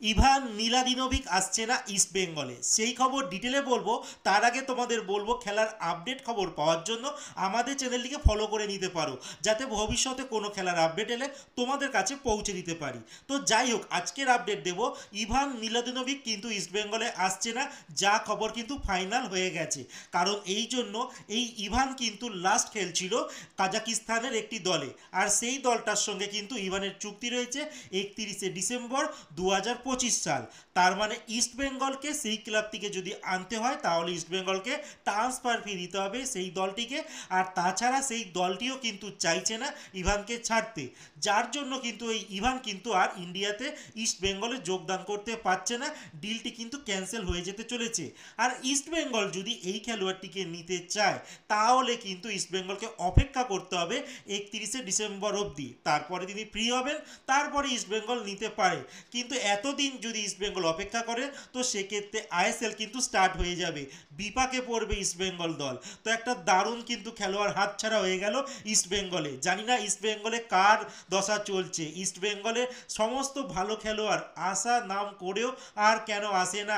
Ivan মিলাদিনোভিক আসছে না east বেঙ্গলে, সেই খবর ডিটেলে বলবো। তার আগে তোমাদের বলবো খেলার আপডেট খবর পাওয়ার জন্য আমাদের চ্যানেলটিকে ফলো করে নিতে পারো, যাতে ভবিষ্যতে কোনো খেলার আপডেট এলে তোমাদের কাছে পৌঁছে দিতে পারি। তো যাই হোক, আজকের আপডেট দেব, ইভান মিলাদিনোভিক কিন্তু ইস্ট বেঙ্গলে আসছে না, যা খবর কিন্তু ফাইনাল হয়ে গেছে। কারণ এই জন্য এই ইভান কিন্তু লাস্ট খেলছিল কাজাকিস্তানের একটি দলে, আর সেই দলটার সঙ্গে কিন্তু ইভানের চুক্তি রয়েছে 31শে ডিসেম্বর 2025 সাল। তার মানে ইস্ট বেঙ্গলকে সেই ক্লাবটিকে যদি আনতে হয় তাহলে ইস্ট বেঙ্গলকে ট্রান্সফার ফি দিতে হবে সেই দলটিকে। আর তাছাড়া সেই দলটিও কিন্তু চাইছে না ইভানকে ছাড়তে, যার জন্য কিন্তু এই ইভান কিন্তু আর ইন্ডিয়াতে ইস্ট বেঙ্গলে যোগদান করতে পারছে না। ডিলটি কিন্তু ক্যান্সেল হয়ে যেতে চলেছে। আর ইস্ট বেঙ্গল যদি এই খেলোয়াড়টিকে নিতে চায় তাহলে কিন্তু ইস্ট বেঙ্গলকে অপেক্ষা করতে হবে 31শে ডিসেম্বর অবধি। তারপরে তিনি ফ্রি হবেন, তারপরে ইস্ট বেঙ্গল নিতে পারে। কিন্তু এতদিন যদি ইস্ট বেঙ্গল অপেক্ষা করে তো সেক্ষেত্রে আইএসএল কিন্তু স্টার্ট হয়ে যাবে, বিপাকে পড়বে ইস্ট বেঙ্গল দল। তো একটা দারুণ কিন্তু খেলোয়াড় হাতছাড়া হয়ে গেল ইস্ট বেঙ্গলে। জানি না ইস্ট বেঙ্গলে কার দশা চলছে, ইস্ট বেঙ্গলে সমস্ত ভালো খেলোয়াড় আসা নাম করেও আর কেন আসে না।